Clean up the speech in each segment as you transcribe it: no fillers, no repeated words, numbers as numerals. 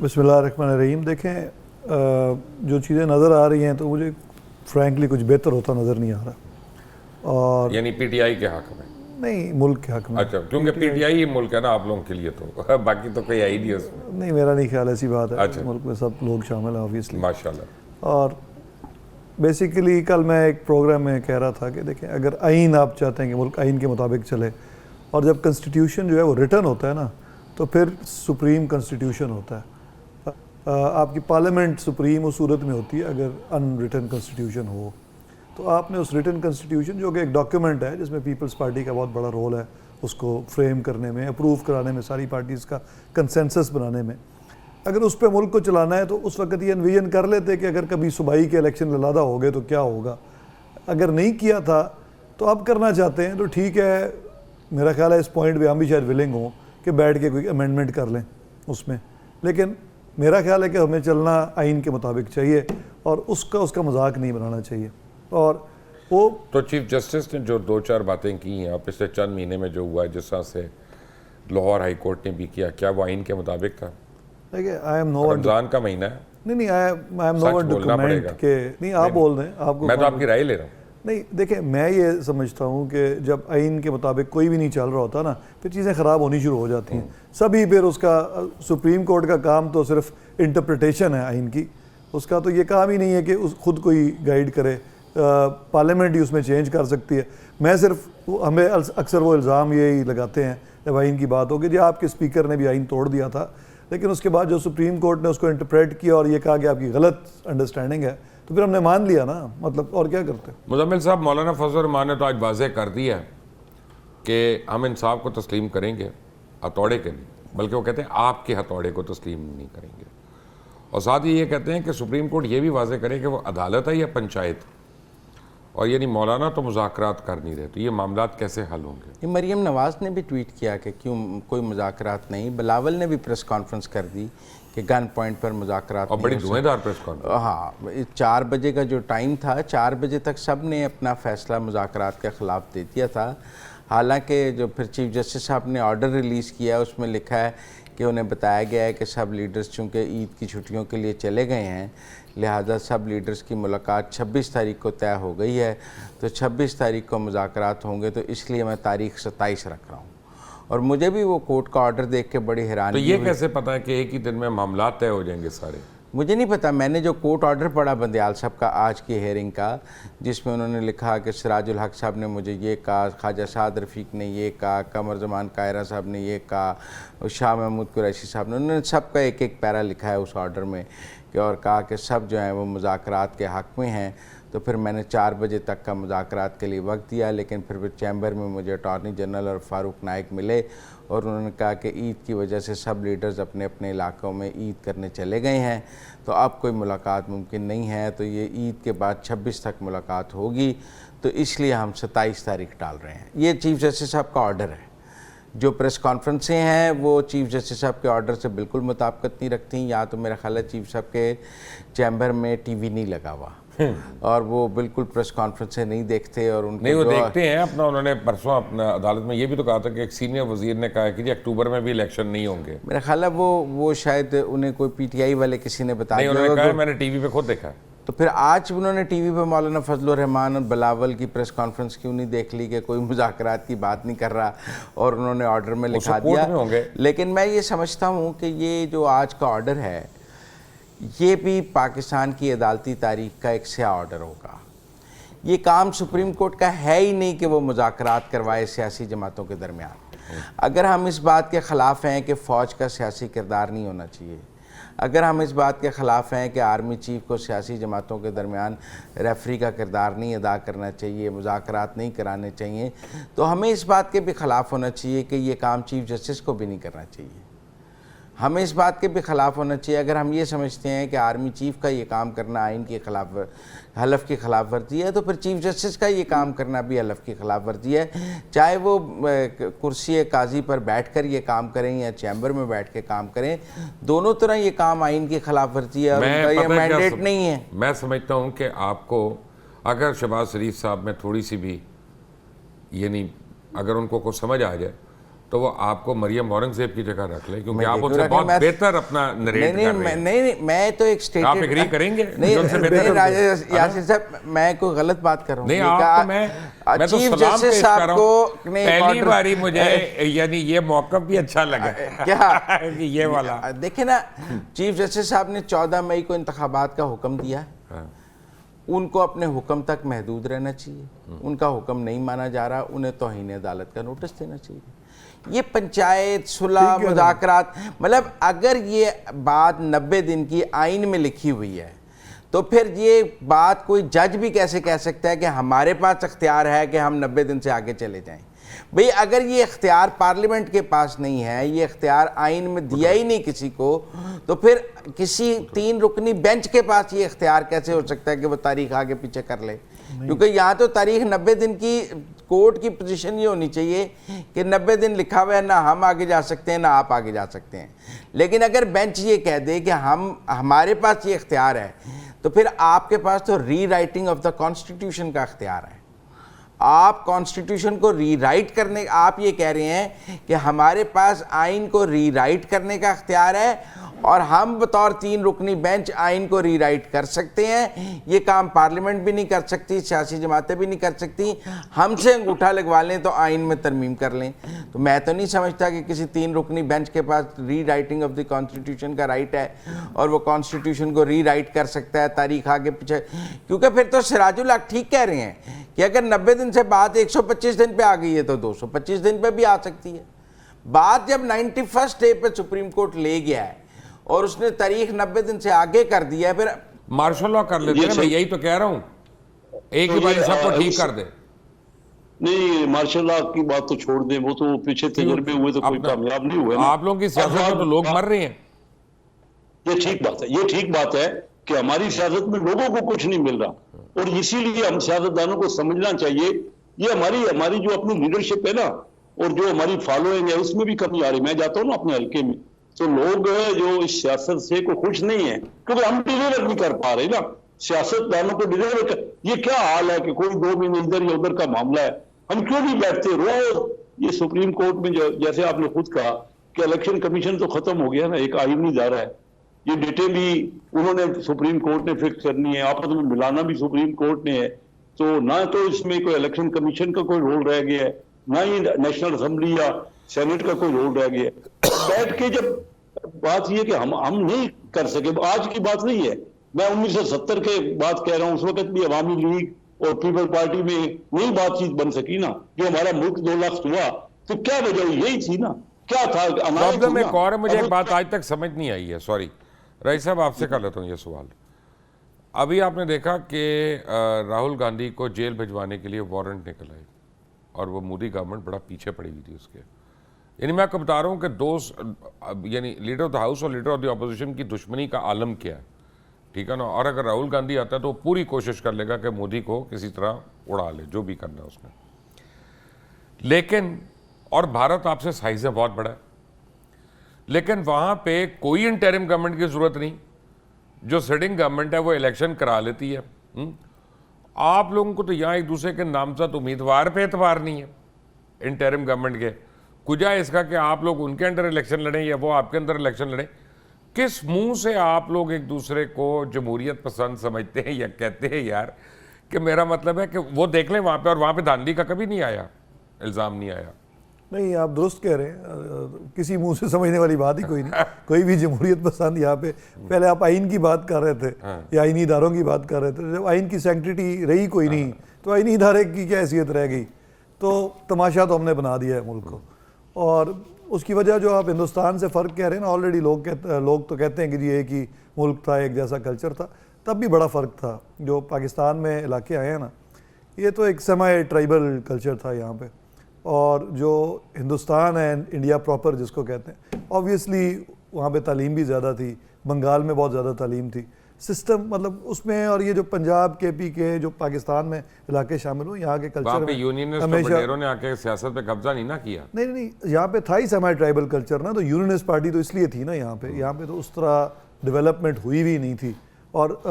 बिस्मिल्लाहिर्रहमानिर्रहीम। देखें, जो चीज़ें नज़र आ रही हैं तो मुझे फ्रैंकली कुछ बेहतर होता नज़र नहीं आ रहा। और यानी पीटीआई के हक में नहीं, मुल्क के हक में। अच्छा, क्योंकि पीटीआई ही मुल्क है ना आप लोगों के लिए, तो बाकी तो कोई आई नहीं उसमें। नहीं, मेरा नहीं ख्याल ऐसी बात है। अच्छा। मुल्क में सब लोग शामिल हैं ऑब्वियसली। माशाल्लाह। और बेसिकली कल मैं एक प्रोग्राम में कह रहा था कि देखें, अगर आइन आप चाहते हैं कि मुल्क आइन के मुताबिक चले, और जब कॉन्स्टिट्यूशन जो है वो रिटर्न होता है ना, तो फिर सुप्रीम कॉन्स्टिट्यूशन होता है। आपकी पार्लियामेंट सुप्रीम उस सूरत में होती है अगर अनरिटन कॉन्स्टिट्यूशन हो। तो आपने उस रिटन कॉन्स्टिट्यूशन, जो कि एक डॉक्यूमेंट है जिसमें पीपल्स पार्टी का बहुत बड़ा रोल है, उसको फ्रेम करने में, अप्रूव कराने में, सारी पार्टीज़ का कंसेंसस बनाने में, अगर उस पर मुल्क को चलाना है तो उस वक्त ये एनविजन कर लेते कि अगर कभी सूबाई के इलेक्शन ललादा हो गए तो क्या होगा। अगर नहीं किया था तो अब करना चाहते हैं तो ठीक है। मेरा ख्याल है इस पॉइंट पे हम भी शायद विलिंग हों कि बैठ के कोई अमेंडमेंट कर लें उसमें, लेकिन मेरा ख्याल है कि हमें चलना आइन के मुताबिक चाहिए और उसका मजाक नहीं बनाना चाहिए। और वो तो चीफ जस्टिस ने जो 2-4 बातें की हैं और पिछले चंद महीने में जो हुआ है, जिस तरह से लाहौर हाई कोर्ट ने भी किया, क्या वो आइन के मुताबिक था? देखिए, I am no one, Ramzan का महीना है। नहीं, I am no one to comment के, नहीं आप बोल रहे हैं, आपको मैं तो आपकी राय ले रहा हूँ। नहीं, देखिए, मैं ये समझता हूँ कि जब आइन के मुताबिक कोई भी नहीं चल रहा होता ना, फिर चीज़ें ख़राब होनी शुरू हो जाती हैं सभी। फिर उसका सुप्रीम कोर्ट का काम तो सिर्फ इंटरप्रिटेशन है आइन की, उसका तो ये काम ही नहीं है कि उस खुद कोई गाइड करे। पार्लियामेंट ही उसमें चेंज कर सकती है। मैं सिर्फ हमें अक्सर वो इल्ज़ाम यही लगाते हैं जब आइन की बात हो कि जी आपके स्पीकर ने भी आइन तोड़ दिया था, लेकिन उसके बाद जो सुप्रीम कोर्ट ने उसको इंटरप्रेट किया और ये कहा कि आपकी गलत अंडरस्टैंडिंग है, तो फिर हमने मान लिया ना, मतलब और क्या करते। मुजम्मिल साहब, मौलाना फजल रहमान ने तो आज वाज़ेह कर दिया है कि हम इंसाफ को तस्लीम करेंगे हथौड़े के लिए, बल्कि वो कहते हैं आपके हथौड़े को तस्लीम नहीं करेंगे। और साथ ही ये कहते हैं कि सुप्रीम कोर्ट ये भी वाज़ेह करे कि वो अदालत है या पंचायत, और यानी मौलाना तो मुज़ाकरात कर नहीं रहे, तो ये मामलात कैसे हल होंगे? ये मरीम नवाज़ ने भी ट्वीट किया कि क्यों कोई मुज़ाकरात नहीं। बिलावल ने भी प्रेस कॉन्फ्रेंस कर दी कि गन पॉइंट पर मुज़ाकरात और बड़ी धुएंधार प्रेस कॉन्फ्रेंस। हाँ, 4 बजे का जो टाइम था, 4 बजे तक सब ने अपना फैसला मुज़ाकरात के ख़िलाफ़ दे दिया था। हालांकि जो फिर चीफ जस्टिस साहब ने ऑर्डर रिलीज़ किया, उसमें लिखा है कि उन्हें बताया गया है कि सब लीडर्स चूँकि ईद की छुट्टियों के लिए चले गए हैं, लिहाजा सब लीडर्स की मुलाकात 26 तारीख को तय हो गई है, तो 26 तारीख को मुज़ाकरात होंगे, तो इसलिए मैं तारीख 27 रख रहा हूँ। और मुझे भी वो कोर्ट का ऑर्डर देख के बड़ी हैरानी। तो ये कैसे पता है कि एक ही दिन में मामला तय हो जाएंगे सारे? मुझे नहीं पता। मैंने जो कोर्ट ऑर्डर पढ़ा बंदयाल साहब का आज की हेयरिंग का, जिसमें उन्होंने लिखा कि सिराजुल हक साहब ने मुझे ये कहा, ख्वाजा साद रफ़ीक ने ये कहा, कमर जमान कायरा साहब ने ये कहा, शाह महमूद कुरैशी साहब ने, उन्होंने सबका एक एक पैरा लिखा है उस ऑर्डर में कि, और कहा कि सब जो हैं वो मुज़ाकरात के हक़ में हैं। तो फिर मैंने 4 बजे तक का मुज़ाकरात के लिए वक्त दिया, लेकिन फिर चैम्बर में मुझे अटॉर्नी जनरल और फ़ारूक नाइक मिले और उन्होंने कहा कि ईद की वजह से सब लीडर्स अपने अपने इलाक़ों में ईद करने चले गए हैं, तो अब कोई मुलाकात मुमकिन नहीं है, तो ये ईद के बाद 26 तक मुलाकात होगी, तो इसलिए हम 27 तारीख टाल रहे हैं। ये चीफ़ जस्टिस साहब का ऑर्डर है। जो प्रेस कॉन्फ्रेंसें हैं वो चीफ जस्टिस साहब के ऑर्डर से बिल्कुल मुताबिकत नहीं रखती। या तो मेरा ख्याल है चीफ साहब के चैम्बर में टीवी नहीं लगा हुआ और वो बिल्कुल प्रेस कॉन्फ्रेंसें नहीं देखते, और उनके नहीं, वो देखते हैं अपना। उन्होंने परसों अपना अदालत में ये भी तो कहा था कि एक सीनियर वजीर ने कहा कि जी अक्टूबर में भी इलेक्शन नहीं होंगे। मेरा ख्याल है वो शायद उन्हें कोई पीटीआई वाले किसी ने बताया। उन्होंने कहा मैंने टीवी पे खुद देखा है। तो फिर आज उन्होंने टीवी पे मौलाना फजल रहमान और बिलावल की प्रेस कॉन्फ्रेंस क्यों नहीं देख ली कि कोई मुज़ाकरात की बात नहीं कर रहा, और उन्होंने ऑर्डर में लिखा दिया। लेकिन मैं ये समझता हूँ कि ये जो आज का ऑर्डर है, ये भी पाकिस्तान की अदालती तारीख का एक स्या ऑर्डर होगा। ये काम सुप्रीम कोर्ट का है ही नहीं कि वो मुज़ाकरात करवाए सियासी जमातों के दरमियान। अगर हम इस बात के ख़िलाफ़ हैं कि फ़ौज का सियासी किरदार नहीं होना चाहिए, अगर हम इस बात के ख़िलाफ़ हैं कि आर्मी चीफ़ को सियासी जमातों के दरमियान रेफरी का किरदार नहीं अदा करना चाहिए, मुज़ाकरात नहीं कराने चाहिए, तो हमें इस बात के भी ख़िलाफ़ होना चाहिए कि ये काम चीफ जस्टिस को भी नहीं करना चाहिए। हमें इस बात के भी ख़िलाफ़ होना चाहिए, अगर हम ये समझते हैं कि आर्मी चीफ़ का ये काम करना आइन के ख़िलाफ़ हलफ की ख़िलाफ़ वर्जी है, तो फिर चीफ जस्टिस का ये काम करना भी हलफ की ख़िलाफ़ वर्जी है। चाहे वो कुर्सी काजी पर बैठकर ये काम करें या चैम्बर में बैठ के काम करें, दोनों तरह ये काम आइन की ख़िलाफ़ वर्जी है और उनका ये मैंडेट नहीं है। मैं समझता हूँ कि आपको अगर शहबाज शरीफ साहब में थोड़ी सी भी यानी अगर उनको कुछ समझ आ जाए तो वो आपको मरियम औरंगजेब की जगह रख ले, क्योंकि आप देखो उनसे रखें, बहुत मैं- बेहतर अपना नरेट कर रहे हैं। नहीं, मैं तो एक स्टेटेड, आप एग्री करेंगे? नहीं जो उनसे नहीं, बेहतर राजेश यासिर साहब, मैं कोई गलत बात कर रहा हूँ? नहीं, ये आप कहा- तो मैं तो चीफ सलाम जस्टिस पेश कर साहब रहा को हूँ। नहीं, पहली ऑर्डर- बारी मुझे यानी ये मौकफ भी अच्छा लगा क्या कि ये वाला। देखिए ना, चीफ जस्टिस साहब ने 14 मई को इंतखाबात का हुक्म दिया, हाँ। उनको अपने हुक्म तक महदूद रहना चाहिए। उनका हुक्म नहीं माना जा रहा, उन्हें तौहीन अदालत का नोटिस देना चाहिए। ये पंचायत सुलह मुज़ाकरात, मतलब अगर ये बात 90 दिन की आइन में लिखी हुई है तो फिर ये बात कोई जज भी कैसे कह सकता है कि हमारे पास इख्तियार है कि हम 90 दिन से आगे चले जाएं? भाई अगर ये इख्तियार पार्लियामेंट के पास नहीं है, ये इख्तियार आइन में दिया ही नहीं किसी को, तो फिर किसी 3 रुकनी बेंच के पास ये इख्तियार कैसे हो सकता है कि वो तारीख आगे पीछे कर ले? क्योंकि यहाँ तो तारीख 90 दिन की, कोर्ट की पोजीशन ये होनी चाहिए कि 90 दिन लिखा हुआ है, ना हम आगे जा सकते हैं ना आप आगे जा सकते हैं। लेकिन अगर बेंच ये कह दे कि हमारे पास ये इख्तियार है, तो फिर आपके पास तो री राइटिंग ऑफ द कॉन्स्टिट्यूशन का इख्तियार है। आप कॉन्स्टिट्यूशन को रीराइट करने, आप ये कह रहे हैं कि हमारे पास आइन को रीराइट करने का इख्तियार है और हम बतौर 3 रुकनी बेंच आइन को रीराइट कर सकते हैं। ये काम पार्लियामेंट भी नहीं कर सकती, सियासी जमातें भी नहीं कर सकती। हमसे अंगूठा लगवा लें तो आइन में तरमीम कर लें। तो मैं तो नहीं समझता कि किसी 3 रुकनी बेंच के पास रीराइटिंग ऑफ द कॉन्स्टिट्यूशन का राइट है और वो कॉन्स्टिट्यूशन को रीराइट कर सकता है तारीख आगे पीछे। क्योंकि फिर तो सिराजुल हक ठीक कह रहे हैं कि अगर 90 दिन से बात 125 दिन पे आ गई है तो 225 दिन पे भी आ सकती है। बात जब 91st डे पे सुप्रीम कोर्ट ले गया है और उसने तारीख 90 दिन से आगे कर दिया है, फिर मार्शल लॉ कर लेते हैं। मैं यही तो कह रहा हूँ, एक ही बार सबको ठीक कर दे। नहीं, मार्शल लॉ की बात तो छोड़ दें, वो तो पीछे तजर्बे हुए तो कोई कामयाब नहीं हुए ना। आप लोगों की सियासत में तो लोग मर रहे हैं। ये ठीक बात है, ये ठीक बात है कि हमारी सियासत में लोगों को कुछ नहीं मिल रहा, और इसीलिए हम सियासतदानों को समझना चाहिए ये हमारी जो अपनी लीडरशिप है ना, और जो हमारी फॉलोइंग है, उसमें भी कमी आ रही। मैं जाता हूँ ना अपने हल्के में, तो लोग जो इस सियासत से कोई खुश नहीं है, क्योंकि हम डिलीवर नहीं कर पा रहे ना। सियासतदानों को डिलीवर कर, ये क्या हाल है कि कोई 2 महीने इधर या उधर का मामला है, हम क्यों नहीं बैठते रोज। ये सुप्रीम कोर्ट में जैसे आपने खुद कहा कि इलेक्शन कमीशन तो खत्म हो गया ना, एक आईनी इदारा है, ये डेटें भी उन्होंने सुप्रीम कोर्ट ने फिक्स करनी है, आपस में मिलाना भी सुप्रीम कोर्ट ने है। तो ना तो इसमें कोई इलेक्शन कमीशन का कोई रोल रह गया है, ना ही नेशनल असेंबली या सेनेट का कोई रोल रह गया है। बैठ के जब बात ये कि हम नहीं कर सके, आज की बात नहीं है, मैं 1970 के बात कह रहा हूँ। उस वक्त भी अवामी लीग और पीपल पार्टी में नई बातचीत बन सकी ना, जो हमारा मुल्क 2 लाख हुआ, तो क्या वजह यही थी ना, क्या था? प्रॉब्लम एक और है, मुझे एक बात आज तक समझ नहीं आई है। सॉरी रईस साहब, आपसे कर लेता हूँ ये सवाल। अभी आपने देखा कि राहुल गांधी को जेल भिजवाने के लिए वारंट निकल आए और वो मोदी गवर्नमेंट बड़ा पीछे पड़ी हुई थी उसके। यानी मैं आपको बता रहा हूँ कि यानी लीडर ऑफ द हाउस और लीडर ऑफ द अपोजिशन की दुश्मनी का आलम क्या है, ठीक है ना। और अगर राहुल गांधी आता है तो पूरी कोशिश कर लेगा कि मोदी को किसी तरह उड़ा ले, जो भी करना है उसने। लेकिन और भारत आपसे साइज में बहुत बड़ा है, लेकिन वहाँ पे कोई इंटरिम गवर्नमेंट की ज़रूरत नहीं। जो सिटिंग गवर्नमेंट है वो इलेक्शन करा लेती है। आप लोगों को तो यहाँ एक दूसरे के नामजद उम्मीदवार पे एतबार नहीं है इंटरिम गवर्नमेंट के। कुजा इसका कि आप लोग उनके अंदर इलेक्शन लड़ें या वो आपके अंदर इलेक्शन लड़ें। किस मुंह से आप लोग एक दूसरे को जमहूरियत पसंद समझते हैं या कहते हैं यार कि मेरा मतलब है कि वो देख लें वहाँ पे, और वहाँ पे धांधली का कभी नहीं आया, इल्ज़ाम नहीं आया। नहीं, आप दुरुस्त कह रहे हैं, किसी मुंह से समझने वाली बात ही कोई नहीं। कोई भी जमहूरियत पसंद यहाँ पे, पहले आप आइन की बात कर रहे थे या आइनी इदारों की बात कर रहे थे। जब आइन की सैंक्टिटी रही कोई नहीं, तो आइनी इदारे की क्या हैसियत रह गई? तो तमाशा तो हमने बना दिया है मुल्क को। और उसकी वजह जो आप हिंदुस्तान से फ़र्क कह रहे हैं ना, ऑलरेडी लोग तो कहते हैं कि जी एक ही मुल्क था, एक जैसा कल्चर था, तब भी बड़ा फ़र्क था। जो पाकिस्तान में इलाके आए हैं ना, ये तो एक सेमी ट्राइबल कल्चर था यहाँ पे। और जो हिंदुस्तान है, इंडिया प्रॉपर जिसको कहते हैं, ऑब्वियसली वहाँ पे तालीम भी ज़्यादा थी, बंगाल में बहुत ज़्यादा तालीम थी, सिस्टम मतलब उसमें। और ये जो पंजाब KP के जो पाकिस्तान में इलाके शामिल हुए, यहाँ के कल्चर में यूनियनिस्ट बटेरों ने आके सियासत पे कब्जा नहीं ना किया। नहीं, यहाँ पे था ही सेमी ट्राइबल कल्चर ना, तो यूनियनिस्ट पार्टी तो इसलिए थी ना यहाँ पे तो उस तरह डेवलपमेंट हुई भी नहीं थी। और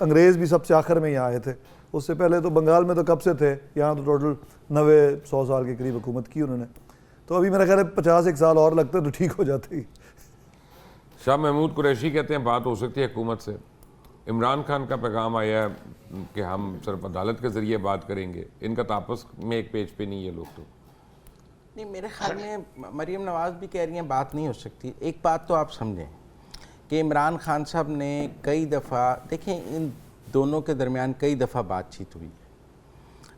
अंग्रेज़ भी सबसे आखिर में यहाँ आए थे, उससे पहले तो बंगाल में तो कब से थे। यहाँ तो टोटल 90-100 साल के करीब हुकूमत की उन्होंने। तो अभी मेरा ख्याल है 51 साल और लगते तो ठीक हो जाती। शाह महमूद कुरैशी कहते हैं बात हो सकती है हुकूमत से। इमरान खान का पैगाम आया है कि हम सिर्फ अदालत के ज़रिए बात करेंगे। इनका तो आपस में एक पेज पे नहीं है लोग तो। नहीं, मेरे ख्याल में मरीम नवाज़ भी कह रही हैं बात नहीं हो सकती। एक बात तो आप समझें कि इमरान खान साहब ने कई दफ़ा, देखें इन दोनों के दरमियान कई दफ़ा बातचीत हुई है,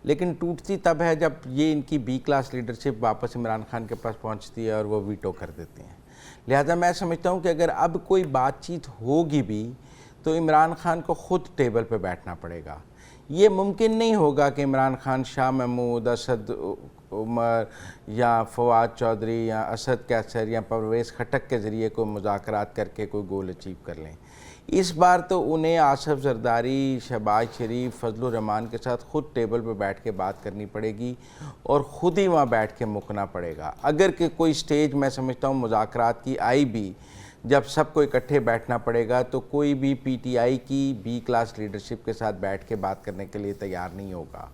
लेकिन टूटती तब है जब ये इनकी बी क्लास लीडरशिप वापस इमरान खान के पास पहुंचती है और वो वीटो कर देते हैं। लिहाजा मैं समझता हूं कि अगर अब कोई बातचीत होगी भी तो इमरान खान को ख़ुद टेबल पे बैठना पड़ेगा। ये मुमकिन नहीं होगा कि इमरान खान शाह महमूद, असद उमर या फवाद चौधरी या असद कैसर या परवेज़ खटक के ज़रिए कोई मुज़ाकरात करके कोई गोल अचीव कर लें। इस बार तो उन्हें आसफ जरदारी, शहबाज शरीफ, फजलुर रहमान के साथ ख़ुद टेबल पर बैठ के बात करनी पड़ेगी और ख़ुद ही वहाँ बैठ के मुकना पड़ेगा। अगर कि कोई स्टेज मैं समझता हूँ मुज़ाकरात की आई भी, जब सबको इकट्ठे बैठना पड़ेगा तो कोई भी पीटीआई की बी क्लास लीडरशिप के साथ बैठ के बात करने के लिए तैयार नहीं होगा।